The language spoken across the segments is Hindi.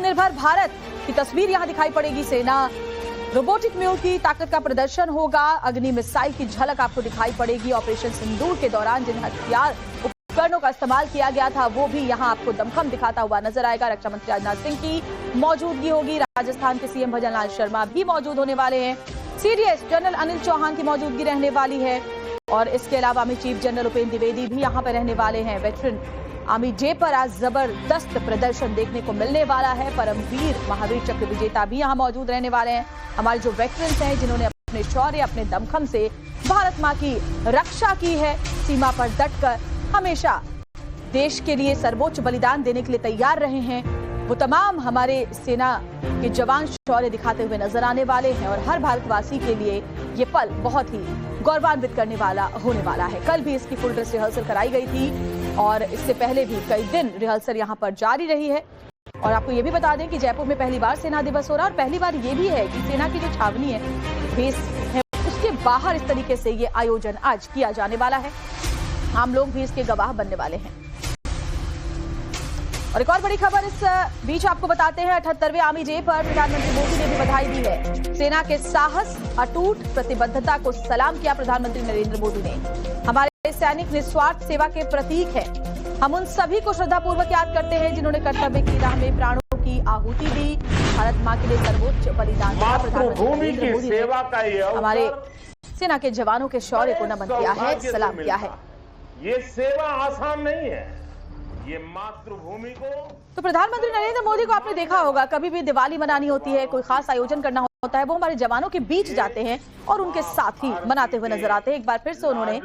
आत्मनिर्भर भारत की तस्वीर यहाँ दिखाई पड़ेगी। सेना रोबोटिक म्यूल की ताकत का प्रदर्शन होगा। अग्नि मिसाइल की झलक आपको दिखाई पड़ेगी। ऑपरेशन सिंदूर के दौरान जिन हथियार उपकरणों का इस्तेमाल किया गया था वो भी यहाँ आपको दमखम दिखाता हुआ नजर आएगा। रक्षा मंत्री राजनाथ सिंह की मौजूदगी होगी। राजस्थान के सीएम भजनलाल शर्मा भी मौजूद होने वाले हैं। सीडीएस जनरल अनिल चौहान की मौजूदगी रहने वाली है और इसके अलावा army chief general Upendra Dwivedi भी यहाँ पर रहने वाले हैं। वेटरन आर्मी डे पर आज जबरदस्त प्रदर्शन देखने को मिलने वाला है। परमवीर महावीर चक्र विजेता भी यहाँ मौजूद रहने वाले हैं। हमारे जो वेटरन्स हैं जिन्होंने अपने शौर्य अपने दमखम से भारत माँ की रक्षा की है, सीमा पर डटकर हमेशा देश के लिए सर्वोच्च बलिदान देने के लिए तैयार रहे हैं, वो तमाम हमारे सेना के जवान शौर्य दिखाते हुए नजर आने वाले हैं और हर भारतवासी के लिए ये पल बहुत ही गौरवान्वित करने वाला होने वाला है। कल भी इसकी फुल ड्रेस रिहर्सल कराई गई थी और इससे पहले भी कई दिन रिहर्सल यहाँ पर जारी रही है। और आपको ये भी बता दें कि जयपुर में पहली बार सेना दिवस हो रहा है और पहली बार ये भी है कि सेना की जो छावनी है, बेस है, उसके बाहर इस तरीके से ये आयोजन आज किया जाने वाला है। हम लोग भी इसके गवाह बनने वाले हैं। और एक और बड़ी खबर इस बीच आपको बताते हैं, 78वें आर्मी डे पर प्रधानमंत्री मोदी ने भी बधाई दी है। सेना के साहस, अटूट प्रतिबद्धता को सलाम किया प्रधानमंत्री नरेंद्र मोदी ने। हमारे सैनिक निस्वार्थ सेवा के प्रतीक हैं। हम उन सभी को श्रद्धापूर्वक याद करते हैं जिन्होंने कर्तव्य की राह में प्राणों की आहुति दी, भारत मां के लिए सर्वोच्च बलिदान दिया। प्रधानमंत्री नरेंद्र मोदी ने हमारे सेना के जवानों के शौर्य को नमन किया है, सलाम किया है। ये सेवा आसान नहीं है, ये मातृभूमि को। तो प्रधानमंत्री नरेंद्र मोदी को आपने देखा होगा, कभी भी दिवाली मनानी होती है, कोई खास आयोजन करना होता है, वो हमारे जवानों के बीच जाते हैं और उनके साथ ही मनाते हुए नजर आते हैं। एक बार फिर से उन्होंने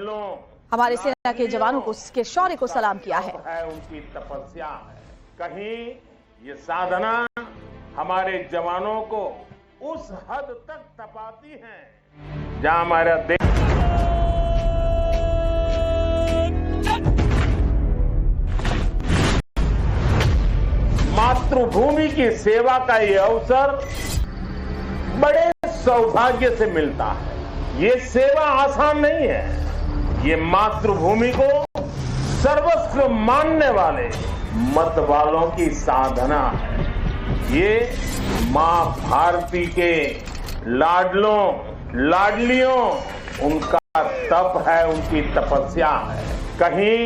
हमारे सेना के जवानों को के शौर्य को सलाम किया है। उनकी तपस्या है, कहीं ये साधना हमारे जवानों को उस हद तक तपाती है जहां हमारा देश मातृभूमि की सेवा का ये अवसर बड़े सौभाग्य से मिलता है। ये सेवा आसान नहीं है, ये मातृभूमि को सर्वस्व मानने वाले मत वालों की साधना है। ये मां भारती के लाडलों लाडलियों उनका तप है, उनकी तपस्या है। कहीं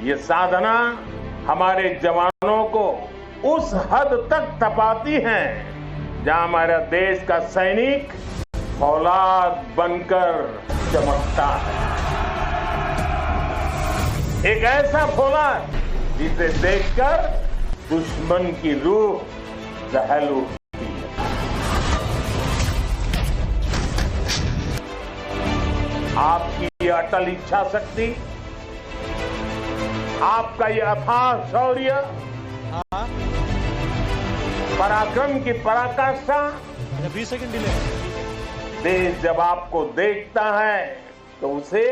ये साधना हमारे जवानों को उस हद तक तपाती है जहां हमारा देश का सैनिक फौलाद बनकर चमकता है। एक ऐसा फौलाद जिसे देखकर दुश्मन की रूह दहल उठती है। आपकी अटल इच्छा शक्ति, आपका ये अथाह शौर्य, पराक्रम की पराकाष्ठा, 20 सेकंड डिले। देश जब आपको देखता है तो उसे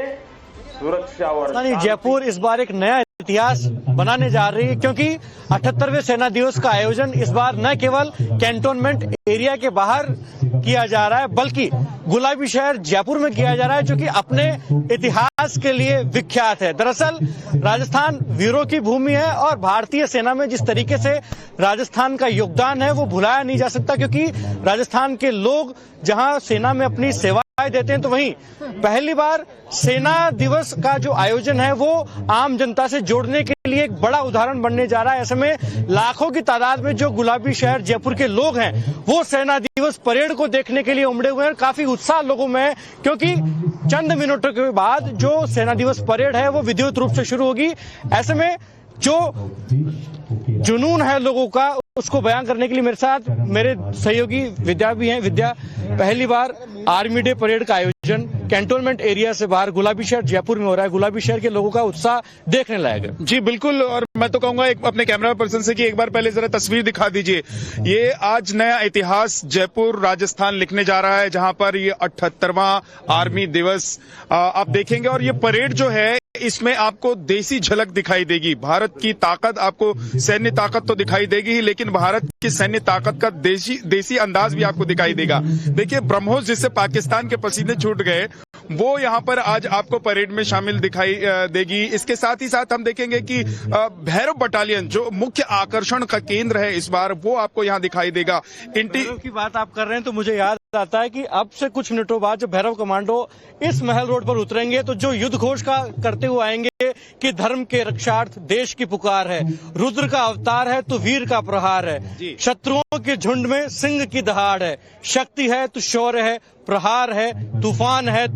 सुरक्षा और जयपुर इस बार एक नया इतिहास बनाने जा रही है, क्योंकि 78वें सेना दिवस का आयोजन इस बार न केवल कैंटोनमेंट एरिया के बाहर किया जा रहा है बल्कि गुलाबी शहर जयपुर में किया जा रहा है, जो कि अपने इतिहास के लिए विख्यात है। दरअसल राजस्थान वीरों की भूमि है और भारतीय सेना में जिस तरीके से राजस्थान का योगदान है वो भुलाया नहीं जा सकता, क्योंकि राजस्थान के लोग जहां सेना में अपनी सेवा देते हैं तो वहीं पहली बार सेना दिवस का जो आयोजन है वो आम जनता से जोड़ने के लिए एक बड़ा उदाहरण बनने जा रहा है। ऐसे में लाखों की तादाद में जो गुलाबी शहर जयपुर के लोग हैं वो सेना दिवस परेड को देखने के लिए उमड़े हुए हैं। काफी उत्साह लोगों में है, क्योंकि चंद मिनटों के बाद जो सेना दिवस परेड है वो विधिवत रूप से शुरू होगी। ऐसे में जो जुनून है लोगों का उसको बयान करने के लिए मेरे साथ मेरे सहयोगी विद्या भी हैं। विद्या, पहली बार आर्मी डे परेड का आयोजन कैंटोनमेंट एरिया से बाहर गुलाबी शहर जयपुर में हो रहा है। गुलाबी शहर के लोगों का उत्साह देखने लायक है। जी बिल्कुल, और मैं तो कहूंगा एक अपने कैमरा पर्सन से कि एक बार पहले जरा तस्वीर दिखा दीजिए। ये आज नया इतिहास जयपुर राजस्थान लिखने जा रहा है, जहां पर ये 78वां आर्मी दिवस आप देखेंगे और ये परेड जो है इसमें आपको देसी झलक दिखाई देगी। भारत की ताकत, आपको सैन्य ताकत तो दिखाई देगी ही, लेकिन भारत की सैन्य ताकत का देसी अंदाज भी आपको दिखाई देगा। देखिए, ब्रह्मोस जिससे पाकिस्तान के पसीने छूट गए वो यहाँ पर आज आपको परेड में शामिल दिखाई देगी। इसके साथ ही साथ हम देखेंगे कि भैरव बटालियन जो मुख्य आकर्षण का केंद्र है इस बार, वो आपको यहाँ दिखाई देगा। भैरव की बात आप कर रहे हैं तो मुझे याद आता है कि अब से कुछ मिनटों बाद जब भैरव कमांडो इस महल रोड पर उतरेंगे तो जो युद्ध घोष का करते हुए आएंगे कि धर्म के रक्षार्थ देश की पुकार है, रुद्र का अवतार है तो वीर का प्रहार है, शत्रुओं के झुंड में सिंह की दहाड़ है, शक्ति है तो शौर्य है, प्रहार है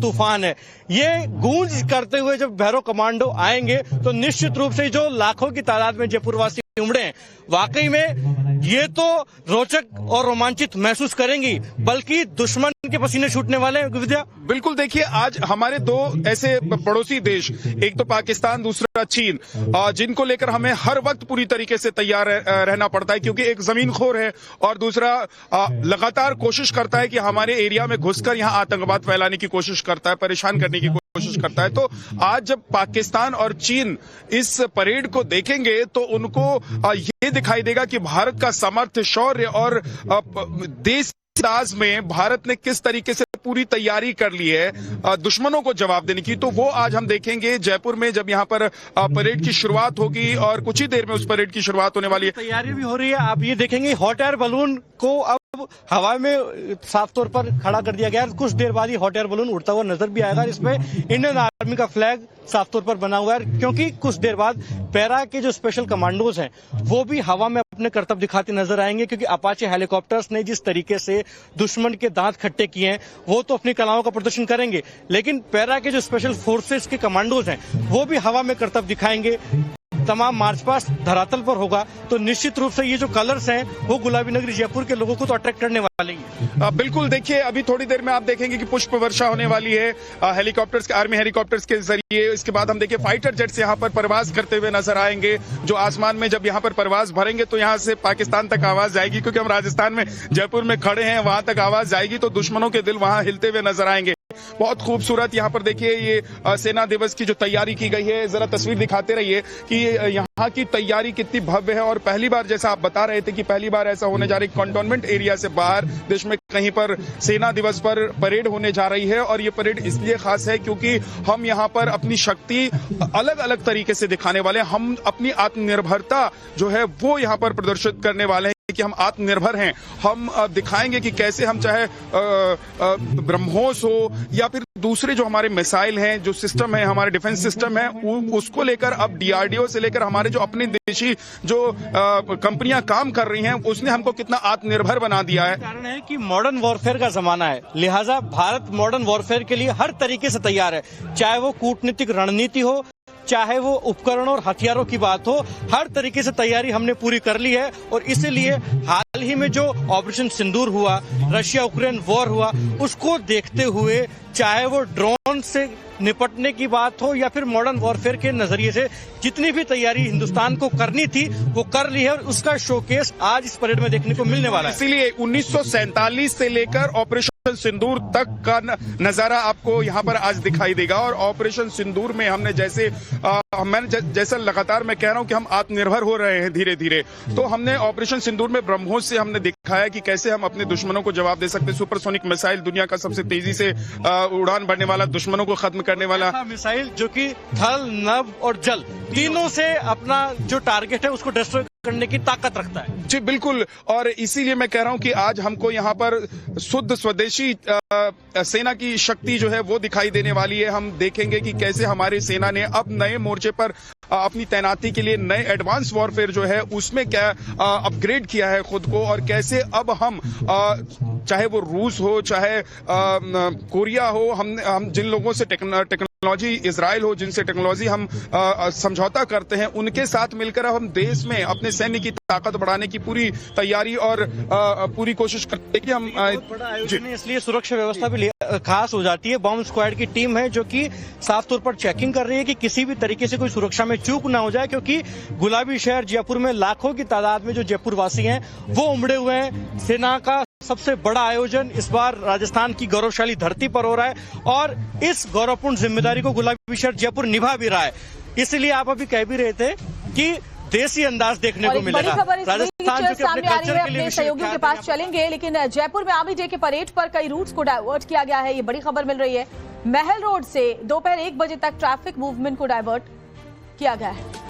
तूफान है। ये गूंज करते हुए जब भैरव कमांडो आएंगे तो निश्चित रूप से जो लाखों की तादाद में जयपुरवासी उमड़े हैं, वाकई में ये तो रोचक और रोमांचित महसूस करेंगी, बल्कि दुश्मन के पसीने छूटने वाले हैं। विद्या, बिल्कुल देखिए, आज हमारे दो ऐसे पड़ोसी देश, एक तो पाकिस्तान, दूसरा चीन, जिनको लेकर हमें हर वक्त पूरी तरीके से तैयार रहना पड़ता है, क्योंकि एक जमीनखोर है और दूसरा लगातार कोशिश करता है कि हमारे एरिया में घुसकर यहाँ आतंकवाद फैलाने की कोशिश करता है, परेशान करने की कोशिश करता है। तो आज जब पाकिस्तान और चीन इस परेड को देखेंगे तो उनको ये दिखाई देगा कि भारत का सामर्थ्य, शौर्य और देश राज में भारत ने किस तरीके से पूरी तैयारी कर ली है दुश्मनों को जवाब देने की। तो वो आज हम देखेंगे जयपुर में जब यहाँ पर परेड की शुरुआत होगी और कुछ ही देर में उस परेड की शुरुआत होने वाली है। तैयारी भी हो रही है। आप ये देखेंगे हॉट एयर बलून को अब हवा में साफ तौर पर खड़ा कर दिया गया है। कुछ देर बाद ही हॉट एयर बलून उड़ता हुआ नजर भी आएगा। इसमें इंडियन आर्मी का फ्लैग साफ तौर पर बना हुआ है, क्योंकि कुछ देर बाद पैरा के जो स्पेशल कमांडोज हैं वो भी हवा में अपने करतब दिखाते नजर आएंगे, क्योंकि अपाचे हेलीकॉप्टर्स ने जिस तरीके से दुश्मन के दांत खट्टे किए हैं वो तो अपनी कलाओं का प्रदर्शन करेंगे, लेकिन पैरा के जो स्पेशल फोर्सेस के कमांडोज हैं वो भी हवा में करतब दिखाएंगे। तमाम मार्च पास्ट धरातल पर होगा तो निश्चित रूप से ये जो कलर्स हैं वो गुलाबी नगरी जयपुर के लोगों को तो अट्रैक्ट करने वाले ही। बिल्कुल देखिए, अभी थोड़ी देर में आप देखेंगे कि पुष्प वर्षा होने वाली है हेलीकॉप्टर्स, आर्मी हेलीकॉप्टर्स के जरिए। इसके बाद हम देखिए फाइटर जेट्स यहाँ पर परवाज करते हुए नजर आएंगे, जो आसमान में जब यहाँ पर परवाज भरेंगे तो यहाँ से पाकिस्तान तक आवाज जाएगी, क्योंकि हम राजस्थान में जयपुर में खड़े हैं, वहां तक आवाज जाएगी तो दुश्मनों के दिल वहां हिलते हुए नजर आएंगे। बहुत खूबसूरत यहाँ पर देखिए ये सेना दिवस की जो तैयारी की गई है, जरा तस्वीर दिखाते रहिए कि यहाँ की तैयारी कितनी भव्य है। और पहली बार, जैसा आप बता रहे थे कि पहली बार ऐसा होने जा रही, कंटोनमेंट एरिया से बाहर देश में कहीं पर सेना दिवस पर परेड होने जा रही है। और ये परेड इसलिए खास है क्योंकि हम यहाँ पर अपनी शक्ति अलग अलग तरीके से दिखाने वाले हैं। हम अपनी आत्मनिर्भरता जो है वो यहाँ पर प्रदर्शित करने वाले हैं कि हम आत्मनिर्भर हैं। हम दिखाएंगे कि कैसे हम, चाहे ब्रह्मोस हो या फिर दूसरे जो हमारे मिसाइल हैं, जो सिस्टम है, हमारे डिफेंस सिस्टम है, उसको लेकर अब डीआरडीओ से लेकर हमारे जो अपने देशी जो कंपनियां काम कर रही हैं, उसने हमको कितना आत्मनिर्भर बना दिया है। कारण है कि मॉडर्न वॉरफेयर का जमाना है, लिहाजा भारत मॉडर्न वॉरफेयर के लिए हर तरीके से तैयार है, चाहे वो कूटनीतिक रणनीति हो, चाहे वो उपकरणों और हथियारों की बात हो, हर तरीके से तैयारी हमने पूरी कर ली है। और इसीलिए हाल ही में जो ऑपरेशन सिंदूर हुआ, रशिया यूक्रेन वॉर हुआ, उसको देखते हुए चाहे वो ड्रोन से निपटने की बात हो या फिर मॉडर्न वॉरफेयर के नजरिए से जितनी भी तैयारी हिंदुस्तान को करनी थी वो कर ली है, और उसका शोकेस आज इस परेड में देखने को मिलने वाला है। इसीलिए 1947 से लेकर ऑपरेशन सिंदूर तक का नजारा आपको यहाँ पर आज दिखाई देगा। और ऑपरेशन सिंदूर में हमने जैसा लगातार मैं कह रहा हूँ कि हम आत्मनिर्भर हो रहे हैं धीरे धीरे, तो हमने ऑपरेशन सिंदूर में ब्रह्मोस से हमने दिखाया कि कैसे हम अपने दुश्मनों को जवाब दे सकते हैं। सुपरसोनिक मिसाइल, दुनिया का सबसे तेजी से उड़ान भरने वाला, दुश्मनों को खत्म करने वाला मिसाइल, जो कि थल, नभ और जल तीनों से अपना जो टारगेट है उसको डिस्ट्रॉय करने की ताकत रखता है। जी बिल्कुल, और इसीलिए मैं कह रहा हूं कि आज हमको यहाँ पर शुद्ध स्वदेशी सेना की शक्ति जो है वो दिखाई देने वाली है। हम देखेंगे कि कैसे हमारी सेना ने अब नए मोर्चे पर अपनी तैनाती के लिए नए एडवांस वॉरफेयर जो है उसमें क्या अपग्रेड किया है खुद को, और कैसे अब हम चाहे वो रूस हो, चाहे कोरिया हो, हम जिन लोगों से टेक्नोलॉजी, इजराइल हो, जिनसे टेक्नोलॉजी हम समझौता करते हैं, उनके साथ मिलकर अब हम देश में अपने सैन्य की ताकत बढ़ाने की पूरी तैयारी और पूरी कोशिश करते हैं कि हम बड़ा आयोजन है, इसलिए सुरक्षा व्यवस्था भी खास हो जाती है। बॉम्ब स्क्वाड की टीम है जो कि साफ तौर पर चेकिंग कर रही है कि किसी भी तरीके से कोई सुरक्षा में चूक ना हो जाए, क्योंकि गुलाबी शहर जयपुर में लाखों की तादाद में जो जयपुर वासी हैं वो उमड़े हुए हैं। सेना का सबसे बड़ा आयोजन इस बार राजस्थान की गौरवशाली धरती पर हो रहा है, और इस गौरवपूर्ण जिम्मेदारी को गुलाबी शहर जयपुर निभा भी रहा है। इसलिए आप अभी कह भी रहे थे कि देसी अंदाज देखने को मिलेगा। राजस्थान सामने आ रही है, अपने सहयोगियों के पास चलेंगे, लेकिन जयपुर में आर्मी डे के परेड पर कई रूट्स को डाइवर्ट किया गया है, ये बड़ी खबर मिल रही है। महल रोड से दोपहर 1 बजे तक ट्रैफिक मूवमेंट को डायवर्ट किया गया है।